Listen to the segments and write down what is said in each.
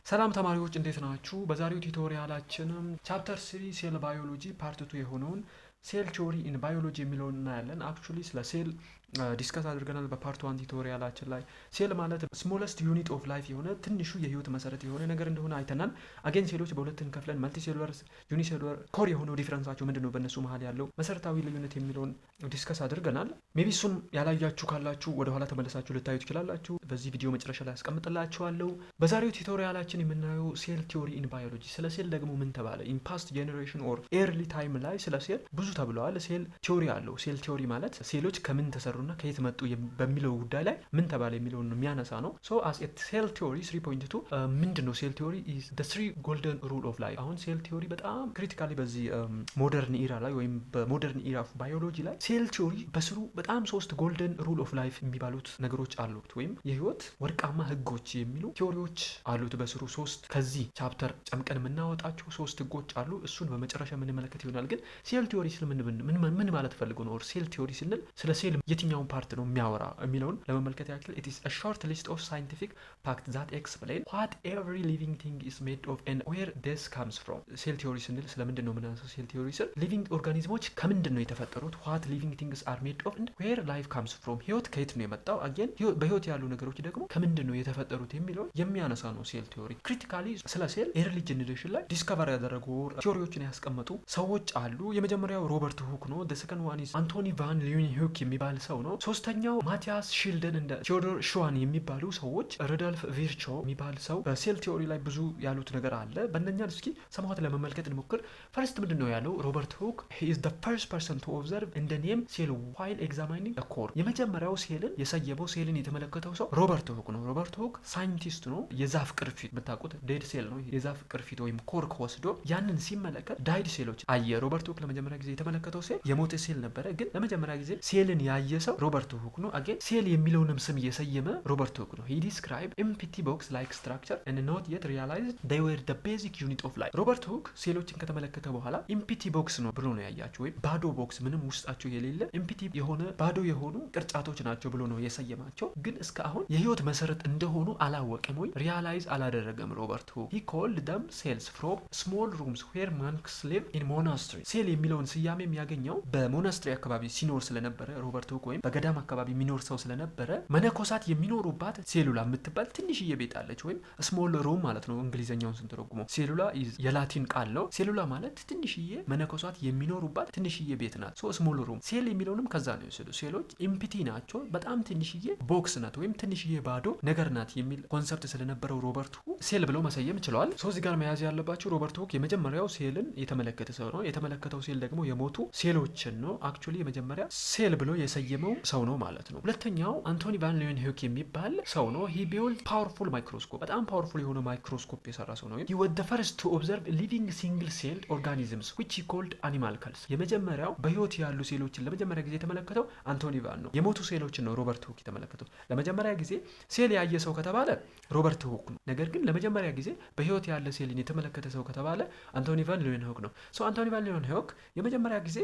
ሰላም ተማሪዎች እንዴት ናችሁ? በዛሬው ቱቶሪያላችንም ቻፕተር 3 ሴል ባዮሎጂ ፓርት 2 የሆነውን ሴል ቲዮሪ ኢን ባዮሎጂ የሚለውን እናያለን። አክቹሊ ስለ ሴል ዲስከስ አድርገናል በፓርት 1 ቱቶሪያላችን ላይ። ሴል ማለት ስሞለስት ዩኒት ኦፍ ላይፍ የሆነ ትንሹ የህይወት መሰረት የሆነ ነገር እንደሆነ አይተናል። አጌን ሴሎች በሁለት እንከፍለን መልቲ ሴሉላር፣ ዩኒሴሉላር፣ ኮር የሆነው ዲፍረንሳቸው ምንድነው፣ በእነሱ መሀል ያለው መሰረታዊ ልዩነት የሚለውን ዲስከስ አድርገናል። ሜቢ እሱን ያላያችሁ ካላችሁ ወደኋላ ተመለሳችሁ ልታዩ ትችላላችሁ። በዚህ ቪዲዮ መጨረሻ ላይ አስቀምጥላችኋለሁ። በዛሬው ቱቶሪያላችን የምናየው ሴል ቲዮሪ ኢን ባዮሎጂ። ስለ ሴል ደግሞ ምን ተባለ? ኢን ፓስት ጄኔሬሽን ኦር ኤርሊ ታይም ላይ ስለ ሴል ብዙ ተብለዋል። ሴል ቲዮሪ አለው። ሴል ቲዮሪ ማለት ሴሎች ከምን ተሰሩና ከየት መጡ በሚለው ጉዳይ ላይ ምን ተባለ የሚለውን የሚያነሳ ነው። ሶ አስ ኤ ሴል ቲዮሪ 3.2 ምንድነው ሴል ቲዮሪ ኢዝ ዘ 3 ጎልደን ሩል ኦፍ ላይፍ። አሁን ሴል ቲዮሪ በጣም ክሪቲካሊ በዚህ ሞደርን ኢራ ላይ ወይም በሞደርን ኢራ ኦፍ ባዮሎጂ ላይ ሴል ቲዮሪ በስሩ በጣም 3 ጎልደን ሩል ኦፍ ላይፍ የሚባሉት ነገሮች አሉት፣ ወይም የህይወት ወርቃማ ህጎች የሚሉ ቲዮሪዎች አሉት በስሩ 3 ከዚህ ቻፕተር ጨምቀን የምናወጣቸው 3 ህጎች አሉ። እሱን በመጨረሻ የምንመለከት ይሆናል። ግን ሴል ቲዮሪ ስለ ምን ማለት ፈልጎ ነው? ሴል ቲዮሪ ስንል ስለ ሴል የትኛውን ፓርት ነው የሚያወራ የሚለውን ለመመልከት ያክል it is a short list of scientific facts that explain what every living thing is made of and where this comes from። ሴል ቲዮሪ ስንል ስለምንድን ነው የምናነሳው? ሴል ቲዮሪ ስል ሊቪንግ ኦርጋኒዝሞች ከምንድን ነው የተፈጠሩት፣ what living things are made of and where life comes from። ህይወት ከየት ነው የመጣው፣ አገን በህይወት ያሉ ነገሮች ደግሞ ከምንድን ነው የተፈጠሩት የሚለውን የሚያነሳ ነው ሴል ቲዮሪ። ክሪቲካሊ ስለ ሴል ኤርሊ ጄኔሬሽን ላይ ዲስከቨር ያደረጉ ቲዮሪዎችን ያስቀመጡ ሰዎች አሉ። የመጀመሪያው ሮበርት ሁክ ነው። the second one is አንቶኒ ቫን ሊዩንሁክ የሚባል ሰው ነው። ሶስተኛው ማቲያስ ሺልደን እንደ ቴዎዶር ሽዋን የሚባሉ ሰዎች፣ ሩዶልፍ ቪርቾ የሚባል ሰው በሴል ቲዮሪ ላይ ብዙ ያሉት ነገር አለ። በእነኛ እስኪ ሰማት ለመመልከት እንሞክር። ፈርስት ምንድን ነው ያለው ሮበርት ሁክ? he is the first person to observe and name cell while examining the core። የመጀመሪያው ሴልን የሰየበው ሴልን የተመለከተው ሰው ሮበርት ሁክ ነው። ሮበርት ሁክ ሳይንቲስት ነው። የዛፍ ቅርፊት ብታውቁት ዴድ ሴል ነው። የዛፍ ቅርፊት ወይም ኮርክ ወስዶ ያንን ሲመለከት ዳይድ ሴሎች አየ። ሮበርት ሁክ ለመጀመሪያ ጊዜ የተመለከተው ሴል የሞተ ሴል ነበረ። ግን ለመጀመሪያ ጊዜ ሴልን ያየ ሰው ሮበርት ሁክ ነው። አገን ሴል የሚለውንም ስም የሰየመ ሮበርት ሁክ ነው። he described empty box like structure and not yet realized they were the basic unit of life። ሮበርት ሁክ ሴሎችን ከተመለከተ በኋላ ኢምፒቲ ቦክስ ነው ብሎ ነው ያያቸው፣ ወይም ባዶ ቦክስ ምንም ውስጣቸው የሌለ ኢምፒቲ የሆነ ባዶ የሆኑ ቅርጫቶች ናቸው ብሎ ነው የሰየማቸው። ግን እስካሁን የህይወት መሰረት እንደሆኑ አላወቀም ወይ ሪያላይዝ አላደረገም ሮበርት ሁክ። he called them cells from small rooms where monks live in monastery። ሴል የሚለውን ስያሜ የሚያገኘው በሞናስትሪ አካባቢ ሲኖር ስለነበረ ሮበርት ሁክ፣ ወይም በገዳም አካባቢ የሚኖር ሰው ስለነበረ መነኮሳት የሚኖሩባት ሴሉላ የምትባል ትንሽዬ ቤት አለች፣ ወይም ስሞል ሩም ማለት ነው እንግሊዘኛውን ስንተረጉመው። ሴሉላ የላቲን ቃል ነው። ሴሉላ ማለት ትንሽዬ መነኮሳት የሚኖሩባት ትንሽዬ ቤት ናት። ሶ ስሞል ሩም። ሴል የሚለውንም ከዛ ነው የወሰዱ። ሴሎች ኢምፒቲ ናቸው፣ በጣም ትንሽዬ ቦክስ ናት ወይም ትንሽዬ ባዶ ነገር ናት የሚል ኮንሰፕት ስለነበረው ሮበርት ሁክ ሴል ብለው መሰየም ችለዋል። ሶ እዚህ ጋር መያዝ ያለባቸው ሮበርት ሁክ የመጀመሪያው ሴልን የተመለከተ ሰው ነው። የተመለከተው ሴል ደግሞ የሞቱ ሴሎችን ነው። አክቹሊ የመጀመሪያ ሴል ብሎ የሰየመው ሰው ነው ማለት ነው። ሁለተኛው አንቶኒ ቫን ሊዩንሁክ የሚባል ሰው ነው። he built powerful microscope። በጣም ፓወርፉል የሆነ ማይክሮስኮፕ የሰራ ሰው ነው። he was the first to observe living single celled organisms which he called animalcules። የመጀመሪያው በህይወት ያሉ ሴሎችን ለመጀመሪያ ጊዜ የተመለከተው አንቶኒ ቫን ነው። የሞቱ ሴሎችን ነው ሮበርት ሁክ የተመለከተው። ለመጀመሪያ ጊዜ ሴል ያየ ሰው ከተባለ ሮበርት ሁክ ነው። ነገር ግን ለመጀመሪያ ጊዜ በህይወት ያለ ሴልን የተመለከተ ሰው ከተባለ አንቶኒ ቫን ሊዩንሁክ ነው። ሶ አንቶኒ ቫን ሊዩንሁክ የመጀመሪያ ጊዜ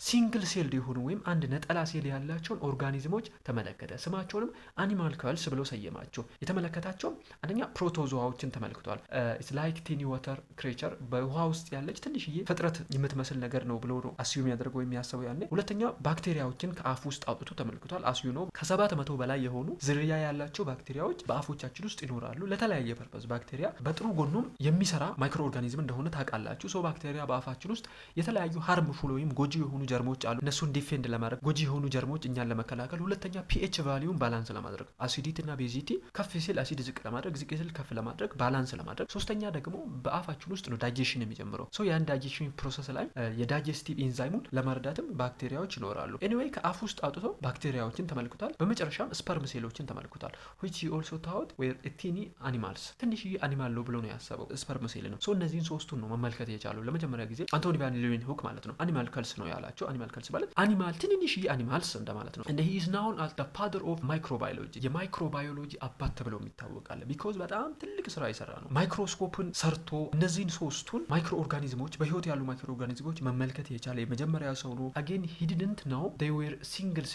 ሲንግል ሴልድ የሆኑ ወይም አንድ ነጠላ ሴል ያላቸውን ኦርጋኒዝሞች ተመለከተ። ስማቸውንም አኒማልካልስ ብሎ ሰየማቸው። የተመለከታቸውም አንደኛ ፕሮቶዞዋዎችን ተመልክቷል። ኢትስ ላይክ ቲኒ ዋተር ክሬቸር፣ በውሃ ውስጥ ያለች ትንሽዬ ፍጥረት የምትመስል ነገር ነው ብሎ ነው አስዩም ያደርገው የሚያስበው ያኔ። ሁለተኛ ባክቴሪያዎችን ከአፍ ውስጥ አውጥቶ ተመልክቷል። አስዩ ነው ከ700 በላይ የሆኑ ዝርያ ያላቸው ባክቴሪያዎች በአፎቻችን ውስጥ ይኖራሉ ለተለያየ ፐርፐዝ። ባክቴሪያ በጥሩ ጎኑም የሚሰራ ማይክሮ ኦርጋኒዝም እንደሆነ ታውቃላችሁ። ሶ ባክቴሪያ በአፋችን ውስጥ የተለያዩ ሃርምፉል ወይም ጎጂ የሆኑ ጀርሞች አሉ። እነሱን ዲፌንድ ለማድረግ ጎጂ የሆኑ ጀርሞች እኛን ለመከላከል። ሁለተኛ ፒኤች ቫልዩን ባላንስ ለማድረግ አሲዲቲ እና ቤዚቲ ከፍ ሲል አሲድ ዝቅ ለማድረግ፣ ዝቅ ሲል ከፍ ለማድረግ፣ ባላንስ ለማድረግ። ሶስተኛ ደግሞ በአፋችን ውስጥ ነው ዳይጀሽን የሚጀምረው። ሶ ያን ዳይጀሽን ፕሮሰስ ላይ የዳይጀስቲቭ ኢንዛይሙን ለመርዳትም ባክቴሪያዎች ይኖራሉ። ኤኒዌይ ከአፍ ውስጥ አውጥቶ ባክቴሪያዎችን ተመልክቷል። በመጨረሻም ስፐርም ሴሎችን ተመልክቷል። which he also thought were teeny animals። ትንሽዬ አኒማል ነው ብሎ ነው ያሰበው ስፐርም ሴል ነው። ሶ እነዚህን ሶስቱን ነው መመልከት የቻለው ለመጀመሪያ ጊዜ አንቶኒ ቫን ሊዩንሁክ ማለት ነው። አኒማልካልስ ነው ያላቸው። አኒማልካልስ ማለት አኒማል ትንንሽዬ አኒማልስ እንደማለት ማለት ነው። and he is known as the father of microbiology የማይክሮባዮሎጂ አባት ተብሎ ይታወቃል። ቢኮዝ በጣም ትልቅ ስራ የሰራ ነው። ማይክሮስኮፕን ሰርቶ እነዚህን ሶስቱን ማይክሮ ኦርጋኒዝሞች በህይወት ያሉ ማይክሮ ኦርጋኒዝሞች መመልከት የቻለ የመጀመሪያ ሰው ነው። again he didn't know they were single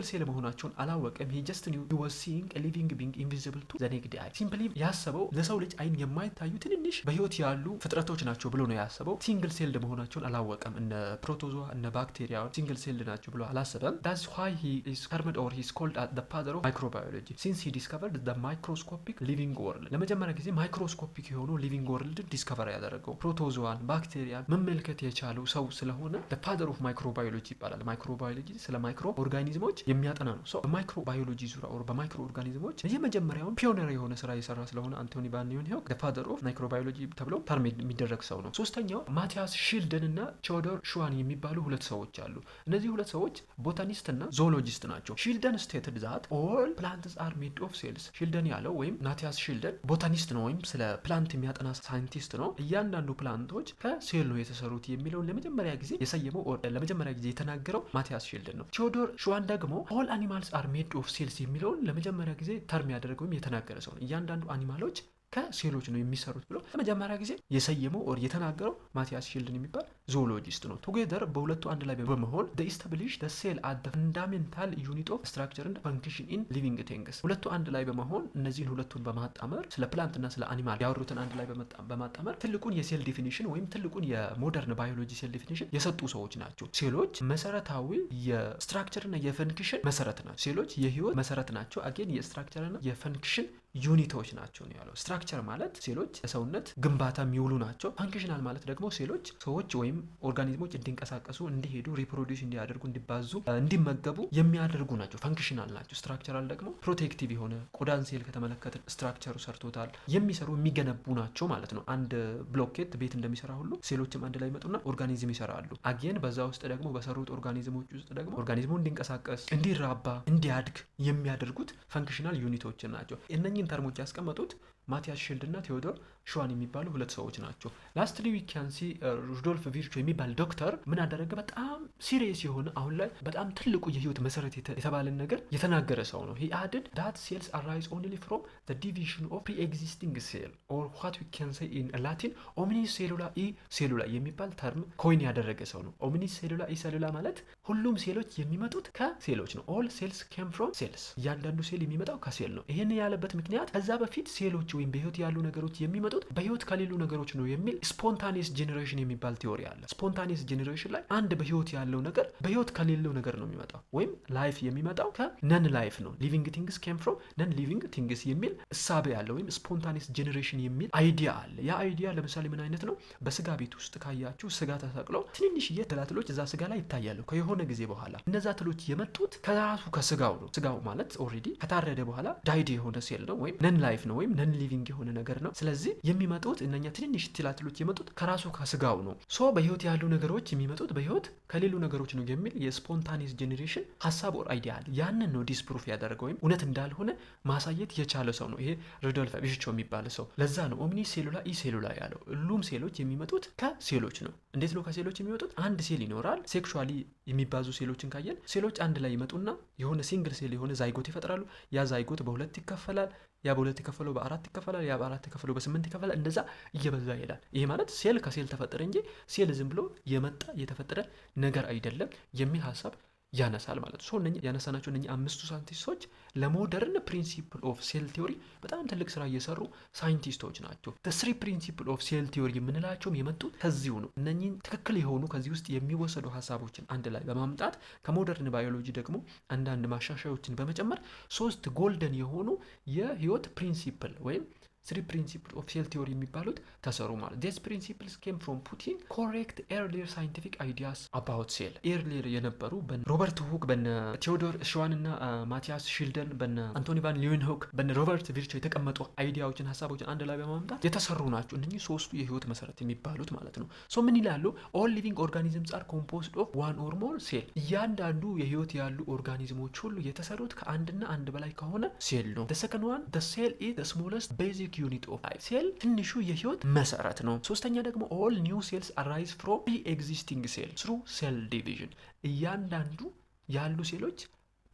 ሴል መሆናቸውን አላወቀም። he just knew he was seeing a living being invisible to the naked eye simply ያሰበው ለሰው ልጅ አይን የማይታዩ ትንንሽ በህይወት ያሉ ፍጥረቶች ናቸው ብሎ ነው ያሰበው። ሲንግል ሴልድ መሆናቸውን አላወቀም። እነ ፕሮቶዞዋ እነ ባክቴሪያ ሲንግል ሴልድ ናቸው ብሎ አላሰበም። that's why he is termed or he is called as the father of microbiology since he discovered the microscopic living world ለመጀመሪያ ጊዜ ማይክሮስኮፒክ የሆኑ ሊቪንግ ወርልድ ዲስከቨር ያደረገው ፕሮቶዞዋን ባክቴሪያን መመልከት የቻለው ሰው ስለሆነ the father of microbiology ይባላል። ማይክሮባዮሎጂ ስለ ማይክሮ ኦርጋኒዝሞች የሚያጠና ነው። ሶ በማይክሮባዮሎጂ ዙሪያ ኦር በማይክሮ ኦርጋኒዝሞች የመጀመሪያውን ፒዮነር የሆነ ስራ የሰራ ስለሆነ አንቶኒ ቫን ሊውንሆክ the father of microbiology ተብሎ ተርም የሚደረግ ሰው ነው። ሶስተኛው ማቲያስ ሺልደን እና ቴዎዶር ሽዋን የሚባሉ ሁለት ሰዎች አሉ። እነዚህ ሁለት ሰዎች ቦታኒስት እና ዞሎጂስት ናቸው። ሺልደን stated that all plants are made of cells ሺልደን ያለው ወይም ማቲያስ ሺልደን ቦታኒስት ነው ወይም ስለ ፕላንት የሚያጠና ሳይንቲስት ነው። እያንዳንዱ ፕላንቶች ከሴል ነው የተሰሩት የሚለውን ለመጀመሪያ ጊዜ የሰየመው ለመጀመሪያ ጊዜ የተናገረው ማቲያስ ሺልደን ነው። ቴዎዶር ሽዋን ደግሞ all animals are made of cells የሚለውን ለመጀመሪያ ጊዜ ተርም ያደረገው ወይም የተናገረ ሰው ነው። እያንዳንዱ አኒማሎች ከሴሎች ነው የሚሰሩት ብሎ ለመጀመሪያ ጊዜ የሰየመው ኦር የተናገረው ማቲያስ ሺልደን የሚባል ዞሎጂስት ነው። ቱጌዘር በሁለቱ አንድ ላይ በመሆን they established the cell as the fundamental unit of structure and function in living things ሁለቱ አንድ ላይ በመሆን እነዚህን ሁለቱን በማጣመር ስለ ፕላንት እና ስለ አኒማል ያወሩትን አንድ ላይ በማጣመር ትልቁን የሴል ዲፊኒሽን ወይም ትልቁን የሞደርን ባዮሎጂ ሴል ዲፊኒሽን የሰጡ ሰዎች ናቸው። ሴሎች መሰረታዊ የስትራክቸር እና የፈንክሽን መሰረት ናቸው። ሴሎች የህይወት መሰረት ናቸው። አጌን የስትራክቸር እና የፈንክሽን ዩኒቶች ናቸው ነው ያለው። ስትራክቸር ማለት ሴሎች ለሰውነት ግንባታ የሚውሉ ናቸው። ፋንክሽናል ማለት ደግሞ ሴሎች ሰዎች ወይም ኦርጋኒዝሞች እንዲንቀሳቀሱ፣ እንዲሄዱ፣ ሪፕሮዲዩስ እንዲያደርጉ፣ እንዲባዙ፣ እንዲመገቡ የሚያደርጉ ናቸው። ፋንክሽናል ናቸው። ስትራክቸራል ደግሞ ፕሮቴክቲቭ የሆነ ቆዳን ሴል ከተመለከተ ስትራክቸሩ ሰርቶታል የሚሰሩ የሚገነቡ ናቸው ማለት ነው። አንድ ብሎኬት ቤት እንደሚሰራ ሁሉ ሴሎችም አንድ ላይ መጡና ኦርጋኒዝም ይሰራሉ። አጌን በዛ ውስጥ ደግሞ በሰሩት ኦርጋኒዝሞች ውስጥ ደግሞ ኦርጋኒዝሙ እንዲንቀሳቀስ፣ እንዲራባ፣ እንዲያድግ የሚያደርጉት ፋንክሽናል ዩኒቶች ናቸው። እነኚህ ተርሞች ያስቀመጡት ማቲያስ ሺልደን እና ቴዎዶር ሽዋን የሚባሉ ሁለት ሰዎች ናቸው። ላስትሊ ዊ ካን ሲ ሩዶልፍ ቪርቾ የሚባል ዶክተር ምን አደረገ? በጣም ሲሪየስ የሆነ አሁን ላይ በጣም ትልቁ የህይወት መሰረት የተባለን ነገር የተናገረ ሰው ነው። he added that cells arise only from the division of pre-existing cell or what we can say in Latin omnicellular e cellular የሚባል ተርም ኮይን ያደረገ ሰው ነው። omnicellular e cellular ማለት ሁሉም ሴሎች የሚመጡት ከሴሎች ነው። all cells came from cells እያንዳንዱ ሴል የሚመጣው ከሴል ነው። ይሄን ያለበት ምክንያት ከዛ በፊት ሴሎች ወይም በህይወት ያሉ ነገሮች የሚመጡት በህይወት ከሌሉ ነገሮች ነው የሚል ስፖንታኒየስ ጄኔሬሽን የሚባል ቲዮሪ አለ። ስፖንታኒየስ ጄኔሬሽን ላይ አንድ በህይወት ያለው ነገር በህይወት ከሌለው ነገር ነው የሚመጣው ወይም ላይፍ የሚመጣው ከነን ላይፍ ነው። ሊቪንግ ቲንግስ ኬም ፍሮም ነን ሊቪንግ ቲንግስ የሚል እሳቤ አለ ወይም ስፖንታኒየስ ጄኔሬሽን የሚል አይዲያ አለ። ያ አይዲያ ለምሳሌ ምን አይነት ነው? በስጋ ቤት ውስጥ ካያችሁ ስጋ ተሰቅሎ ትንንሽዬ ትላትሎች እዛ ስጋ ላይ ይታያሉ። ከየሆነ ጊዜ በኋላ እነዛ ትሎች የመጡት ከራሱ ከስጋው ነው። ስጋው ማለት ኦልሬዲ ከታረደ በኋላ ዳይድ የሆነ ሴል ነው ወይም ነን ላይፍ ነው ወይም ነን ሊቪንግ የሆነ ነገር ነው። ስለዚህ የሚመጡት እነኛ ትንንሽ ትላትሎች የመጡት ከራሱ ከስጋው ነው። ሶ በህይወት ያሉ ነገሮች የሚመጡት በህይወት ከሌሉ ነገሮች ነው የሚል የስፖንታኒየስ ጄኔሬሽን ሀሳብ ኦር አይዲያ አለ። ያንን ነው ዲስፕሩፍ ያደረገው ወይም እውነት እንዳልሆነ ማሳየት የቻለ ሰው ነው ይሄ ሩዶልፍ ቪርቾ የሚባል ሰው። ለዛ ነው ኦምኒ ሴሉላ ኢ ሴሉላ ያለው። ሁሉም ሴሎች የሚመጡት ከሴሎች ነው። እንዴት ነው ከሴሎች የሚመጡት? አንድ ሴል ይኖራል። ሴክሹዋሊ የሚባዙ ሴሎችን ካየን ሴሎች አንድ ላይ ይመጡና የሆነ ሲንግል ሴል የሆነ ዛይጎት ይፈጥራሉ። ያ ዛይጎት በሁለት ይከፈላል። ያ በሁለት የከፈለው በአራት ይከፈላል። ያ በአራት የከፈለው በስምንት ይከፈላል። እንደዛ እየበዛ ይሄዳል። ይሄ ማለት ሴል ከሴል ተፈጠረ እንጂ ሴል ዝም ብሎ የመጣ የተፈጠረ ነገር አይደለም የሚል ሀሳብ ያነሳል ማለት ነው። እነኚህ ያነሳናቸው እነኚህ አምስቱ ሳይንቲስቶች ለሞደርን ፕሪንሲፕል ኦፍ ሴል ቲዮሪ በጣም ትልቅ ስራ እየሰሩ ሳይንቲስቶች ናቸው። ስሪ ፕሪንሲፕል ኦፍ ሴል ቲዮሪ የምንላቸውም የመጡት ከዚሁ ነው። እነኚህን ትክክል የሆኑ ከዚህ ውስጥ የሚወሰዱ ሀሳቦችን አንድ ላይ በማምጣት ከሞደርን ባዮሎጂ ደግሞ አንዳንድ ማሻሻዮችን በመጨመር ሶስት ጎልደን የሆኑ የህይወት ፕሪንሲፕል ወይም ስሪ ፕሪንሲፕል ኦፍ ሴል ቲዮሪ የሚባሉት ተሰሩ ማለት ዲስ ፕሪንሲፕልስ ኬም ፍሮም ፑቲንግ ኮሬክት ኤርሊየር ሳይንቲፊክ አይዲያስ አባውት ሴል ኤርሊየር የነበሩ በሮበርት ሁክ በነ ቴዎዶር ሽዋን እና ማቲያስ ሺልደን በነ አንቶኒ ቫን ሊውንሆክ በነ ሮበርት ቪርቾ የተቀመጡ አይዲያዎችን ሀሳቦችን አንድ ላይ በማምጣት የተሰሩ ናቸው። እነኚህ ሶስቱ የህይወት መሰረት የሚባሉት ማለት ነው። ሶ ምን ይላሉ? ኦል ሊቪንግ ኦርጋኒዝምስ አር ኮምፖዝድ ኦፍ ዋን ኦር ሞር ሴል እያንዳንዱ የህይወት ያሉ ኦርጋኒዝሞች ሁሉ የተሰሩት ከአንድና አንድ በላይ ከሆነ ሴል ነው። the second one the cell is the smallest basic ዩኒት ኦፍ ላይፍ ሴል ትንሹ የህይወት መሰረት ነው። ሶስተኛ ደግሞ ኦል ኒው ሴልስ አራይዝ ፍሮም ፕሪ ኤግዚስቲንግ ሴል ትሩ ሴል ዲቪዥን እያንዳንዱ ያሉ ሴሎች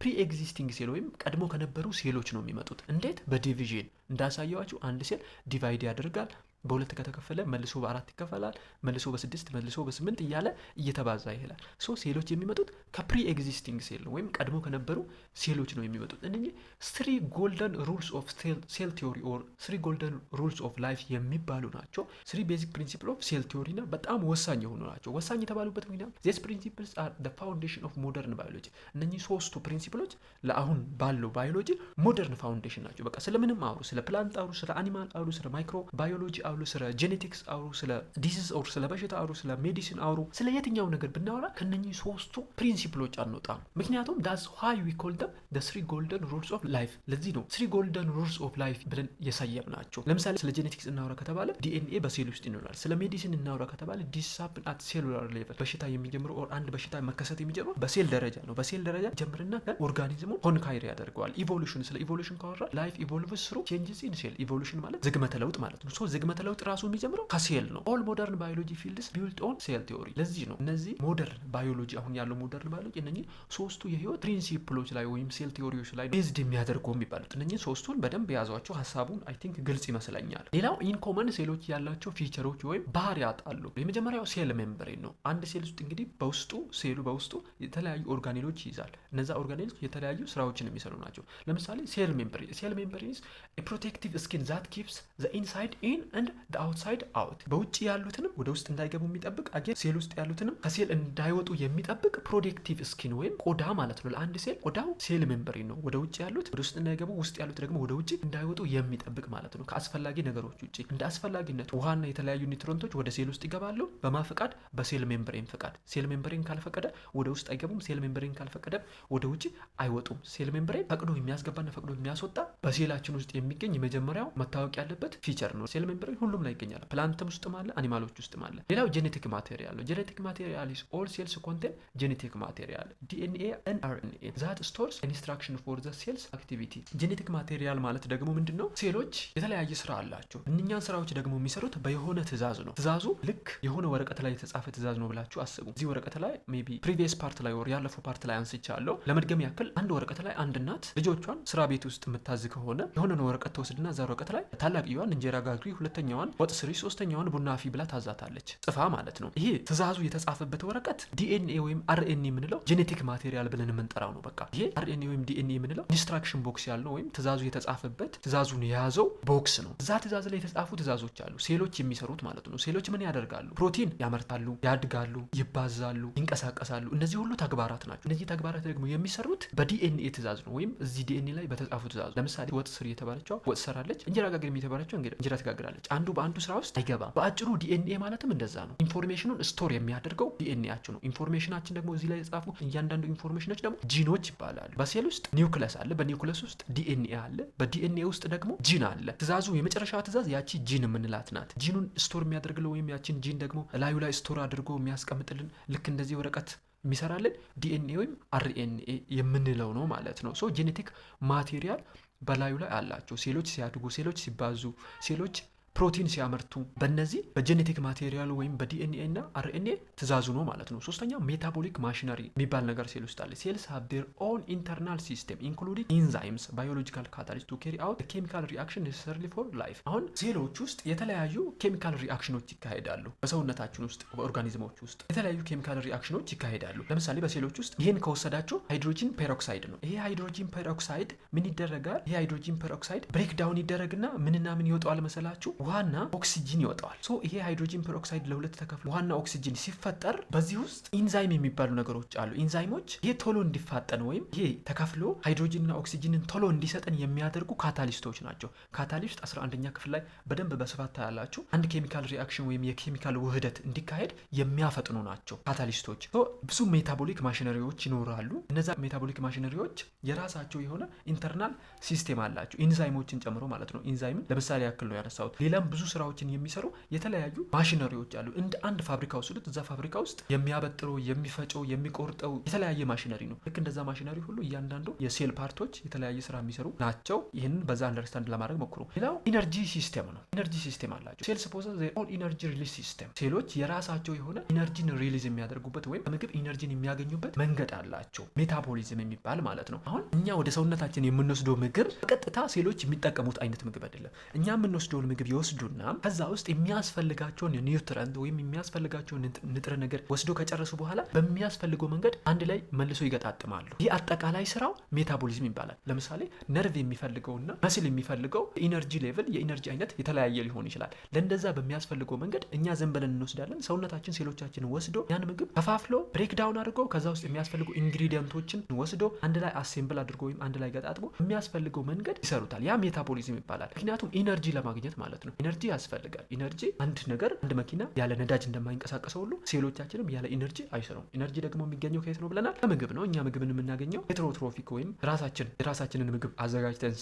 ከፕሪ ኤግዚስቲንግ ሴል ወይም ቀድሞ ከነበሩ ሴሎች ነው የሚመጡት። እንዴት? በዲቪዥን እንዳሳየዋችሁ አንድ ሴል ዲቫይድ ያደርጋል። በሁለት ከተከፈለ መልሶ በአራት ይከፈላል፣ መልሶ በስድስት መልሶ በስምንት እያለ እየተባዛ ይሄዳል። ሶ ሴሎች የሚመጡት ከፕሪ ኤግዚስቲንግ ሴል ነው ወይም ቀድሞ ከነበሩ ሴሎች ነው የሚመጡት። እነኚህ ስሪ ጎልደን ሩልስ ኦፍ ሴል ቲዮሪ ኦር ስሪ ጎልደን ሩልስ ኦፍ ላይፍ የሚባሉ ናቸው። ስሪ ቤዚክ ፕሪንሲፕል ኦፍ ሴል ቲዮሪ እና በጣም ወሳኝ የሆኑ ናቸው። ወሳኝ የተባሉበት ምክንያት ዚስ ፕሪንሲፕልስ አር ዘ ፋውንዴሽን ኦፍ ሞደርን ባዮሎጂ። እነኚህ ሶስቱ ፕሪንሲፕሎች ለአሁን ባለው ባዮሎጂ ሞደርን ፋውንዴሽን ናቸው። በቃ ስለምንም አውሩ፣ ስለ ፕላንት አውሩ፣ ስለ አኒማል አውሩ፣ ስለ ማይክሮ ባዮሎጂ አውሩ፣ ስለ ጄኔቲክስ አውሩ፣ ስለ ዲዚዝ አውሩ፣ ስለ በሽታ አውሩ፣ ስለ ሜዲሲን አውሩ፣ ስለ የትኛው ነገር ብናወራ ከነኚህ ሶስቱ ፕሪንሲፕሎች አንወጣም። ምክንያቱም ዳስ ዋይ ዊ ኮል ደም ዘ ስሪ ጎልደን ሩልስ ኦፍ ላይፍ። ለዚህ ነው ስሪ ጎልደን ሩልስ ኦፍ ላይፍ ብለን የሰየምናቸው። ለምሳሌ ስለ ጄኔቲክስ እናውራ ከተባለ ዲኤንኤ በሴል ውስጥ ይኖራል። ስለ ሜዲሲን እናውራ ከተባለ ዲስ ሃፕን አት ሴሉላር ሌቨል። በሽታ የሚጀምረው ኦር አንድ በሽታ መከሰት የሚጀምረው በሴል ደረጃ ነው። በሴል ደረጃ ጀምርና ኦርጋኒዝሙን ኮንካይር ያደርገዋል። ኢቮሉሽን፣ ስለ ኢቮሉሽን ካወራ ላይፍ ኢቮልቭስ ስሩ ቼንጅስ ኢን ሴል። ኢቮሉሽን ማለት ዝግመተ ለውጥ ማለት ነው። ሶ ዝግመተ ለውጥ ራሱ የሚጀምረው ከሴል ነው። ኦል ሞደርን ባዮሎጂ ፊልድስ ቢልት ኦን ሴል ቲዮሪ። ለዚህ ነው እነዚህ ሞደርን ባዮሎጂ አሁን ያለው ሞደርን ባዮሎጂ እነኚህ ሶስቱ የህይወት ፕሪንሲፕሎች ላይ ወይም ሴል ቲዮሪዎች ላይ ቤዝድ የሚያደርገው የሚባሉት እነኚህ ሶስቱን በደንብ የያዟቸው። ሀሳቡን አይ ቲንክ ግልጽ ይመስለኛል። ሌላው ኢንኮመን ሴሎች ያላቸው ፊቸሮች ወይም ባህሪያት አሉ። የመጀመሪያው ሴል ሜምብሬን ነው። አንድ ሴል ውስጥ እንግዲህ በውስጡ ሴሉ በውስጡ የተለያዩ ኦርጋኔሎች ይይዛል። እነዛ ኦርጋኔሎች የተለያዩ ስራዎችን የሚሰሩ ናቸው። ለምሳሌ ሴል ሜምብሬን ኢዝ ኤ ፕሮቴክቲቭ ስኪን ዛት ኪፕስ ዘ ኢንሳይድ ኢን ኤንድ ዘ አውትሳይድ አውት። በውጭ ያሉትንም ወደ ውስጥ እንዳይገቡ የሚጠብቅ አጌን ሴል ውስጥ ያሉትንም ከሴል እንዳይወጡ የሚጠብቅ ፕሮቴክቲቭ ስኪን ወይም ቆዳ ማለት ነው። ለአንድ ሴል ቆዳው ሴል ሜምብሬን ነው። ወደ ውጭ ያሉት ወደ ውስጥ እንዳይገቡ፣ ውስጥ ያሉት ደግሞ ወደ ውጭ እንዳይወጡ የሚጠብቅ ማለት ነው። ከአስፈላጊ ነገሮች ውጭ እንደ አስፈላጊነቱ ውሃና የተለያዩ ኒውትሮንቶች ወደ ሴል ውስጥ ይገባሉ። በማፈቃድ በሴል ሜምብሬን ፈቃድ። ሴል ሜምብሬን ካልፈቀደ ወደ ውስጥ አይገቡም። ሴል ሜምብሬን ካልፈቀደ ወደ ውጭ አይወጡም። ሴል ሜምብሬን ፈቅዶ የሚያስገባና ፈቅዶ የሚያስወጣ በሴላችን ውስጥ የሚገኝ የመጀመሪያው መታወቅ ያለበት ፊቸር ነው። ሴል ሜምብሬን ሁሉም ላይ ይገኛል። ፕላንትም ውስጥም አለ፣ አኒማሎች ውስጥም አለ። ሌላው ጄኔቲክ ማቴሪያል ነው። ጄኔቲክ ማቴሪያል ኢዝ ኦል ሴልስ ኮንቴን ጄኔቲክ ማቴሪያል ዲኤንኤ ኤንድ አርኤንኤ ዛት ስቶርስ ኢንስትራክሽን ፎር ዘ ሴልስ አክቲቪቲ። ጄኔቲክ ማቴሪያል ማለት ደግሞ ምንድን ነው? ሴሎች የተለያየ ስራ አላቸው። እነኛን ስራዎች ደግሞ የሚሰሩት በየሆነ ትእዛዝ ነው። ትእዛዙ ልክ የሆነ ወረቀት ላይ የተጻፈ ትእዛዝ ነው ብላችሁ አስቡ። እዚህ ወረቀት ላይ ሜይ ቢ ፕሪቪየስ ፓርት ላይ ወር ያለፈው ፓርት ላይ አንስቻለሁ። ለመድገም ያክል አንድ ወረቀት ላይ አንድ እናት ልጆቿን ስራ ቤት ውስጥ የምታዝ ከሆነ የሆነ ወረቀት ተወስድና እዛ ወረቀት ላይ ታላቅየዋን እንጀራ ጋግሪ፣ ሁለተኛዋን ወጥ ስሪ፣ ሶስተኛዋን ቡና አፊ ብላ ታዛታለች። ጽፋ ማለት ነው። ይሄ ትእዛዙ የተጻፈበት ወረቀት ዲኤንኤ ወይም አርኤንኤ የምንለው ጄኔቲክ ማቴሪያል ብለን የምንጠራው ነው። በቃ ይሄ አርኤንኤ ወይም ዲኤንኤ የምንለው ኢንስትራክሽን ቦክስ ያልነው ወይም ትእዛዙ የተጻፈበት ትእዛዙን የያዘው ቦክስ ነው። እዛ ትእዛዝ ላይ የተጻፉ ትእዛዞች አሉ፣ ሴሎች የሚሰሩት ማለት ነው። ሴሎች ምን ያደርጋሉ? ፕሮቲን ያመርታሉ፣ ያድጋሉ፣ ይባዛሉ፣ ይንቀሳቀሳሉ። እነዚህ ሁሉ ተግባራት ናቸው። እነዚህ ተግባራት ደግሞ የሚሰሩት በዲኤንኤ ትእዛዝ ነው ወይም እዚህ ዲኤንኤ ላይ በተጻፉ ትእዛዙ። ለምሳሌ ወጥ ስሪ የተባለችው ወጥ ሰራለች፣ እንጀራ ጋግር የተባለችው እንጀራ ትጋግራለች። አንዱ በአንዱ ስራ ውስጥ አይገባም። በአጭሩ ዲኤንኤ ማለትም እንደዛ ነው። ኢንፎርሜሽኑን ስቶር የሚያደርገው ዲኤንኤያችን ነው። ኢንፎርሜሽናችን ደግሞ እዚህ ላይ የተጻፉ እያንዳንዱ ኢንፎርሜሽኖች ደግሞ ጂኖች ይባላሉ። በሴል ውስጥ ኒውክለስ አለ፣ በኒውክለስ ውስጥ ዲኤንኤ አለ፣ በዲኤንኤ ውስጥ ደግሞ ጂን አለ። ትእዛዙ የመጨረሻ ትእዛዝ ያቺ ጂን የምንላት ናት። ጂኑን ስቶር የሚያደርግልን ወይም ያቺን ጂን ደግሞ ላዩ ላይ ስቶር አድርጎ የሚያስቀምጥልን ልክ እንደዚህ ወረቀት የሚሰራልን ዲኤንኤ ወይም አርኤንኤ የምንለው ነው ማለት ነው። ሶ ጄኔቲክ ማቴሪያል በላዩ ላይ አላቸው። ሴሎች ሲያድጉ፣ ሴሎች ሲባዙ፣ ሴሎች ፕሮቲን ሲያመርቱ በእነዚህ በጄኔቲክ ማቴሪያል ወይም በዲኤንኤ እና አርኤንኤ ትእዛዙ ነው ማለት ነው። ሶስተኛው ሜታቦሊክ ማሽነሪ የሚባል ነገር ሴል ውስጥ አለ። ሴልስ ሃቭ ዴር ኦን ኢንተርናል ሲስተም ኢንክሉዲንግ ኢንዛይምስ ባዮሎጂካል ካታሊስት ቱ ካሪ አውት ኬሚካል ሪአክሽን ኔሰሰርሊ ፎር ላይፍ። አሁን ሴሎች ውስጥ የተለያዩ ኬሚካል ሪአክሽኖች ይካሄዳሉ። በሰውነታችን ውስጥ በኦርጋኒዝሞች ውስጥ የተለያዩ ኬሚካል ሪአክሽኖች ይካሄዳሉ። ለምሳሌ በሴሎች ውስጥ ይህን ከወሰዳችሁ ሃይድሮጂን ፔሮክሳይድ ነው። ይሄ ሃይድሮጂን ፔሮክሳይድ ምን ይደረጋል? ይሄ ሃይድሮጂን ፔሮክሳይድ ብሬክ ዳውን ይደረግና ምንና ምን ይወጣዋል መሰላችሁ? ውሃና ኦክሲጂን ይወጣዋል። ሶ ይሄ ሃይድሮጂን ፔሮክሳይድ ለሁለት ተከፍሎ ውሃና ኦክሲጂን ሲፈጠር በዚህ ውስጥ ኢንዛይም የሚባሉ ነገሮች አሉ። ኢንዛይሞች ይሄ ቶሎ እንዲፋጠን ወይም ይሄ ተከፍሎ ሃይድሮጂንና ኦክሲጂንን ቶሎ እንዲሰጠን የሚያደርጉ ካታሊስቶች ናቸው። ካታሊስት 11ኛ ክፍል ላይ በደንብ በስፋት ታያላችሁ። አንድ ኬሚካል ሪአክሽን ወይም የኬሚካል ውህደት እንዲካሄድ የሚያፈጥኑ ናቸው ካታሊስቶች። ብዙ ሜታቦሊክ ማሽነሪዎች ይኖራሉ። እነዛ ሜታቦሊክ ማሽነሪዎች የራሳቸው የሆነ ኢንተርናል ሲስቴም አላቸው፣ ኢንዛይሞችን ጨምሮ ማለት ነው። ኢንዛይምን ለምሳሌ ያክል ነው ያነሳሁት። ሌላ ሌላም ብዙ ስራዎችን የሚሰሩ የተለያዩ ማሽነሪዎች አሉ። እንደ አንድ ፋብሪካ ውስጥ እዛ ፋብሪካ ውስጥ የሚያበጥረው የሚፈጨው የሚቆርጠው የተለያየ ማሽነሪ ነው። ልክ እንደዛ ማሽነሪ ሁሉ እያንዳንዱ የሴል ፓርቶች የተለያየ ስራ የሚሰሩ ናቸው። ይህንን በዛ አንደርስታንድ ለማድረግ ሞክሩ። ሌላው ኢነርጂ ሲስተም ነው። ኢነርጂ ሲስተም አላቸው። ሴልስ ፖሰስ ዜር ኦን ኢነርጂ ሪሊዝ ሲስተም። ሴሎች የራሳቸው የሆነ ኢነርጂን ሪሊዝ የሚያደርጉበት ወይም ከምግብ ኢነርጂን የሚያገኙበት መንገድ አላቸው። ሜታቦሊዝም የሚባል ማለት ነው። አሁን እኛ ወደ ሰውነታችን የምንወስደው ምግብ በቀጥታ ሴሎች የሚጠቀሙት አይነት ምግብ አይደለም። እኛ የምንወስደውን ምግብ ይወስዱና ከዛ ውስጥ የሚያስፈልጋቸውን ኒውትረንት ወይም የሚያስፈልጋቸውን ንጥረ ነገር ወስዶ ከጨረሱ በኋላ በሚያስፈልገው መንገድ አንድ ላይ መልሶ ይገጣጥማሉ። ይህ አጠቃላይ ስራው ሜታቦሊዝም ይባላል። ለምሳሌ ነርቭ የሚፈልገውና መስል የሚፈልገው ኢነርጂ ሌቭል የኢነርጂ አይነት የተለያየ ሊሆን ይችላል። ለእንደዛ በሚያስፈልገው መንገድ እኛ ዝም ብለን እንወስዳለን። ሰውነታችን ሴሎቻችን ወስዶ ያን ምግብ ከፋፍሎ ብሬክዳውን አድርጎ ከዛ ውስጥ የሚያስፈልጉ ኢንግሪዲየንቶችን ወስዶ አንድ ላይ አሴምብል አድርጎ ወይም አንድ ላይ ገጣጥሞ የሚያስፈልገው መንገድ ይሰሩታል። ያ ሜታቦሊዝም ይባላል። ምክንያቱም ኢነርጂ ለማግኘት ማለት ነው። ኢነርጂ ያስፈልጋል። ኢነርጂ አንድ ነገር አንድ መኪና ያለ ነዳጅ እንደማይንቀሳቀሰው ሁሉ ሴሎቻችንም ያለ ኢነርጂ አይሰሩም። ኢነርጂ ደግሞ የሚገኘው ከየት ነው ብለናል? ከምግብ ነው። እኛ ምግብን የምናገኘው ሄትሮትሮፊክ ወይም የራሳችንን ምግብ አዘጋጅተን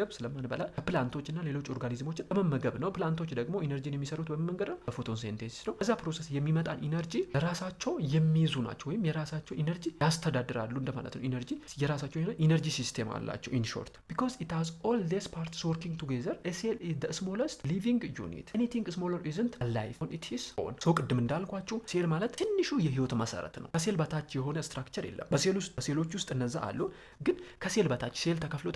ስለማንበላ ፕላንቶች እና ሌሎች ኦርጋኒዝሞችን በመመገብ ነው። ፕላንቶች ደግሞ ኢነርጂን የሚሰሩት በምን መንገድ ነው? በፎቶሲንቴሲስ ነው። በዛ ፕሮሰስ የሚመጣን ኢነርጂ ራሳቸው የሚይዙ ናቸው ወይም የራሳቸው ኢነርጂ ያስተዳድራሉ እንደማለት ነው። ኢነርጂ የራሳቸው ኢነርጂ ሲስተም አላቸው። ኢን ሾርት ቢኮዝ ኢት ሃዝ ኦል ዲስ ፓርትስ ወርኪንግ ቱጌዘር ኤ ሴል ኢዝ ዘ ስሞለስት ሊቪንግ ዩኒት ኤኒቲንግ ስሞለር ኢዝንት አላይቭ ኦን ኢትስ ኦን። ሰው ቅድም እንዳልኳችሁ ሴል ማለት ትንሹ የህይወት መሰረት ነው። ከሴል በታች የሆነ ስትራክቸር የለም። በሴሎች ውስጥ እነዛ አሉ፣ ግን ከሴል በታች ሴል ተከፍሎ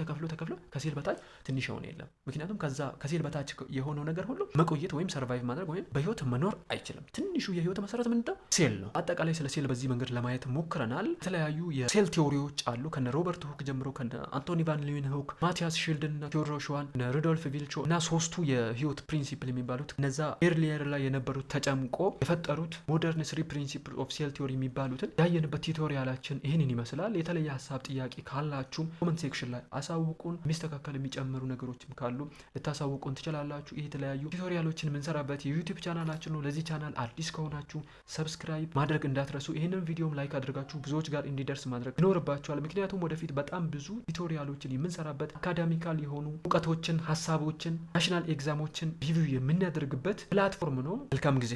ከሴል በታች ትንሽ የሆነ የለም። ምክንያቱም ከሴል በታች የሆነው ነገር ሁሉ መቆየት ወይም ሰርቫይቭ ማድረግ ወይም በህይወት መኖር አይችልም። ትንሹ የህይወት መሰረት ምንድነው? ሴል ነው። አጠቃላይ ስለ ሴል በዚህ መንገድ ለማየት ሞክረናል። የተለያዩ የሴል ቲዎሪዎች አሉ። ከነ ሮበርት ሁክ ጀምሮ ከነ አንቶኒ ቫን ሊውንሁክ፣ ማቲያስ ሺልደን እና ቴዎድሮር ሽዋን፣ ሩዶልፍ ቪልቾ እና ሶስቱ የህይወት ፕሪንሲፕል የሚባሉት እነዛ ኤርሊየር ላይ የነበሩት ተጨምቆ የፈጠሩት ሞደርን ስሪ ፕሪንሲፕል ኦፍ ሴል ቲዎሪ የሚባሉትን ያየንበት ቱቶሪያላችን ይህንን ይመስላል። የተለየ ሀሳብ ጥያቄ ካላችሁ ኮመንት ሴክሽን ላይ አሳውቁን። የሚስተካከል የሚጨምሩ ነገሮችም ካሉ ልታሳውቁን ትችላላችሁ። ይህ የተለያዩ ቱቶሪያሎችን የምንሰራበት የዩቲዩብ ቻናላችን ነው። ለዚህ ቻናል አዲስ ከሆናችሁ ሰብስክራይብ ማድረግ እንዳትረሱ። ይህንን ቪዲዮም ላይክ አድርጋችሁ ብዙዎች ጋር እንዲደርስ ማድረግ ይኖርባችኋል። ምክንያቱም ወደፊት በጣም ብዙ ቱቶሪያሎችን የምንሰራበት አካዳሚካል የሆኑ እውቀቶችን፣ ሀሳቦችን፣ ናሽናል ኤግዛሞችን ሪቪው የምናደርግበት ፕላትፎርም ነው። መልካም ጊዜ